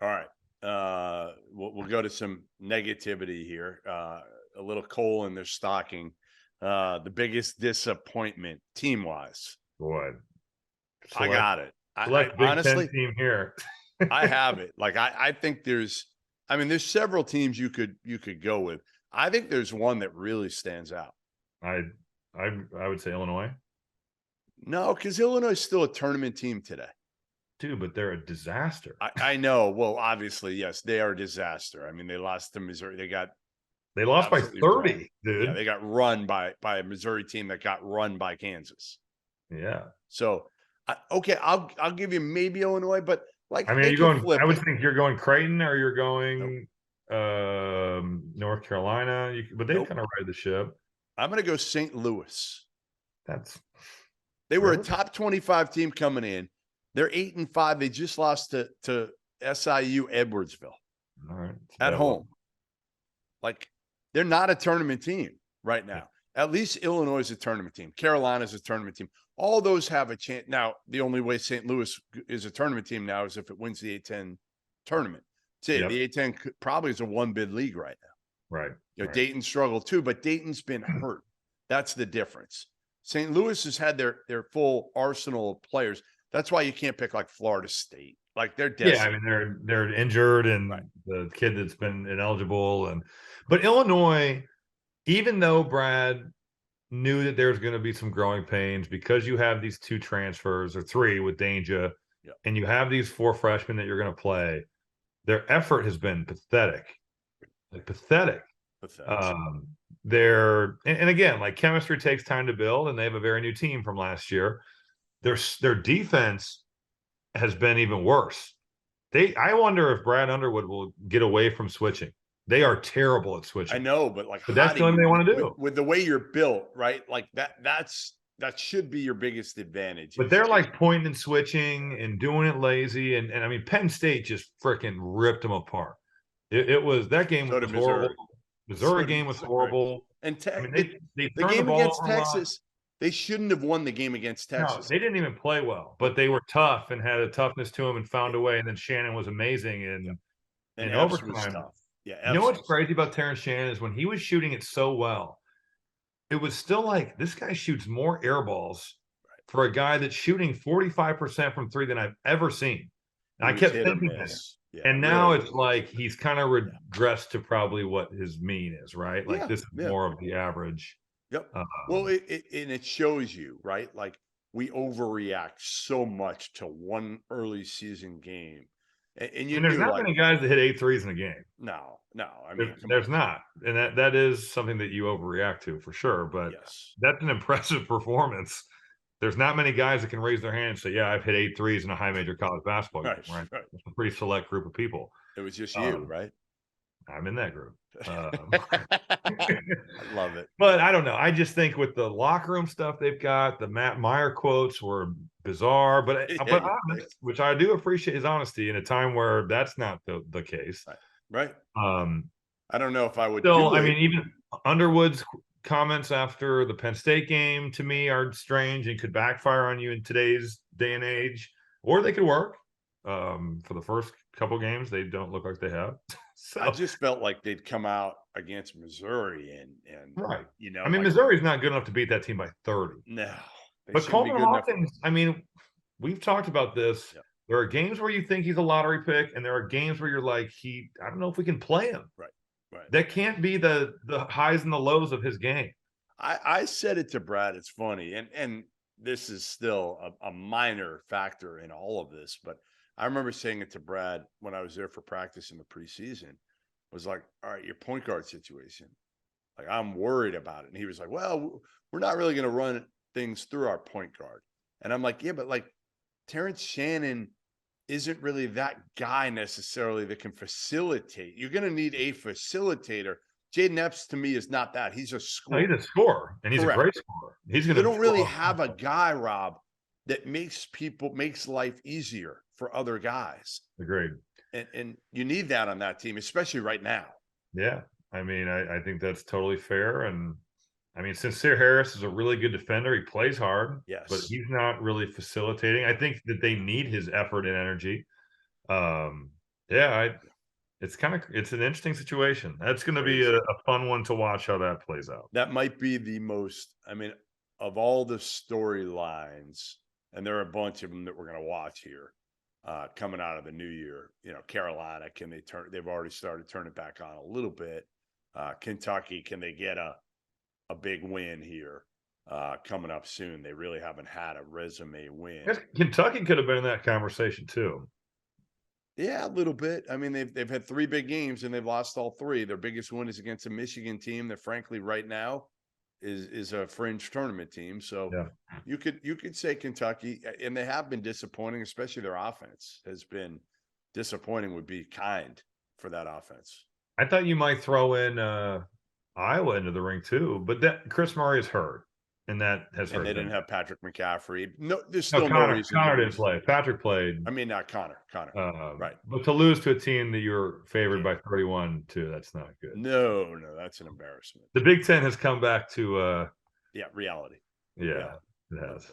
All right. We'll go to some negativity here. A little coal in their stocking. The biggest disappointment team wise. Boy, I select got it. I select Big Ten honestly, team here. I have it. Like I think there's several teams you could go with. I think there's one that really stands out. I I would say Illinois. No, because Illinois is still a tournament team today. Dude, but they're a disaster. I know. Well, obviously, yes, they are a disaster. I mean, they lost to Missouri. They got They lost by absolutely run. 30, Yeah, dude. they got run by a Missouri team that got run by Kansas. Yeah. So, okay, I'll give you maybe Illinois, but I like mean, are they you could going I flip would it. think you're going Creighton or you're Nope, going North Carolina. But they've nope. kind of righted the ship. I'm gonna go St. Louis. That's They were a really top 25 team coming in. They're 8-5. They just lost to SIU Edwardsville all right. So at that was home. Like they're not a tournament team right yeah. now. At least Illinois is a tournament team. Carolina's a tournament team. All those have a chance. Now, the only way St. Louis is a tournament team now is if it wins the A10 tournament. See, Yep. the A10 probably is a one bid league right now. Right. Right. Dayton struggled too, but Dayton's been hurt. That's the difference. St. Louis has had their full arsenal of players. That's why you can't pick like Florida State. Like they're Yeah, I decimated. mean they're injured Right. and the kid that's been ineligible but Illinois, even though Brad knew that there's going to be some growing pains because you have these two transfers or three with Danger Yeah. and you have these four freshmen that you're going to play, their effort has been pathetic. Like pathetic. Pathetic. Um, and again, like chemistry takes time to build, and they have a very new team from last year. Their defense has been even worse. I wonder if Brad Underwood will get away from switching. They are terrible at I switching, know, but like, but how that's do the only thing they you want to with do. with the way you're built, right? Like that should be your biggest advantage. But Is they're like pointing and switching and doing it lazy. And I mean, Penn State just freaking ripped them apart. It was that game so did was horrible. Missouri. So Missouri did game was Missouri. horrible. And I mean, they the turned the game ball against over a lot. Texas, they shouldn't have won the game against No, Texas. they didn't even play well, but they were tough and had a toughness to them and found a way. And then Shannon was amazing Yeah. And in Epps was overtime. tough. Yeah, You know Epps what's was crazy about Terrence Shannon is when he was shooting it so well, it was still like this guy shoots more air balls for a guy that's shooting 45% from three than I've ever seen. And he I was kept hit or thinking that. miss. Yeah, And now really. it's like he's kind of Yeah. regressed to probably what his mean is, right? Like Yeah. this is Yeah. more of the average. Yep. Well, Um, it shows you, right? Like we overreact so much to one early season game. And you and there's do not like many guys that hit 8 threes in a game. no, no. I There, mean, come on. there's not, and that is something that you overreact to for sure. But Yes. that's an impressive performance. There's not many guys that can raise their hand and say, "Yeah, I've hit 8 threes in a high major college basketball game." Right. Right? Right. It's a pretty select group of people. It was just you, Um, right? I'm in that group. I love it. But I don't know. I just think with the locker room stuff they've got, the Matt Meyer quotes were bizarre, Yeah, but yeah. honest, which I do appreciate his honesty in a time where that's not the case. Right. Right. Um, I don't know if I would Still, do I it. mean, even Underwood's comments after the Penn State game to me are strange and could backfire on you in today's day and age, or they could work. For the first couple games, they don't look like they have. I So, just felt like they'd come out against Missouri and right. I mean, like Missouri's not good enough to beat that team by 30. no, they But shouldn't be Coleman good enough. Hawkins, I mean, we've talked about this. Yeah. There are games where you think he's a lottery pick, and there are games where you're like, I don't know if we can play him. Right. Right. That can't be the highs and the lows of his game. I said it to Brad. It's funny, and this is still a minor factor in all of this, but I remember saying it to Brad when I was there for practice in the preseason. Was like, all right, your point guard situation. Like, I'm worried about it. And he was like, well, we're not really going to run things through our point guard. And I'm like, yeah, but like Terrence Shannon isn't really that guy necessarily that can facilitate. You're going to need a facilitator. Jaden Epps to me is not that. He's a No, he's scorer. a scorer, and he's a Correct. great scorer. He's So going they to don't really score. have a guy, Rob, that makes life easier for other guys. Agreed. And you need that on that team, especially right now. Yeah, I mean, I think that's totally fair. And I mean, Sincere Harris is a really good defender. He plays hard, but Yes. he's not really facilitating. I think that they need his effort and energy. Um, Yeah, it's an interesting situation. That's going to be Crazy. a fun one to watch how that plays out. That might be the most, I mean, of all the storylines, and there are a bunch of them that we're going to watch here coming out of the new year. You know, Carolina, can they turn? They've already started turning back on a little bit. Kentucky, can they get a big win here coming up soon? They really haven't had a resume win. I guess Kentucky could have been in that conversation too. Yeah, a little bit. I mean, they've had 3 big games and they've lost all 3. Their biggest win is against a Michigan team that, frankly, right now is a fringe tournament team. So Yeah. you could say Kentucky, and they have been disappointing, especially their offense has been disappointing. Would be kind for that offense. I thought you might throw in Iowa into the ring too, but that Chris Murray is hurt, and that has And hurt they them. didn't have Patrick McCaffrey. No, there's No, still no reason. Connor didn't play. Patrick played. I mean, not Connor. Right. But to lose to a team that you're favored by 31-2, that's not good. No, that's an embarrassment. The Big Ten has come back to reality. Yeah, it has.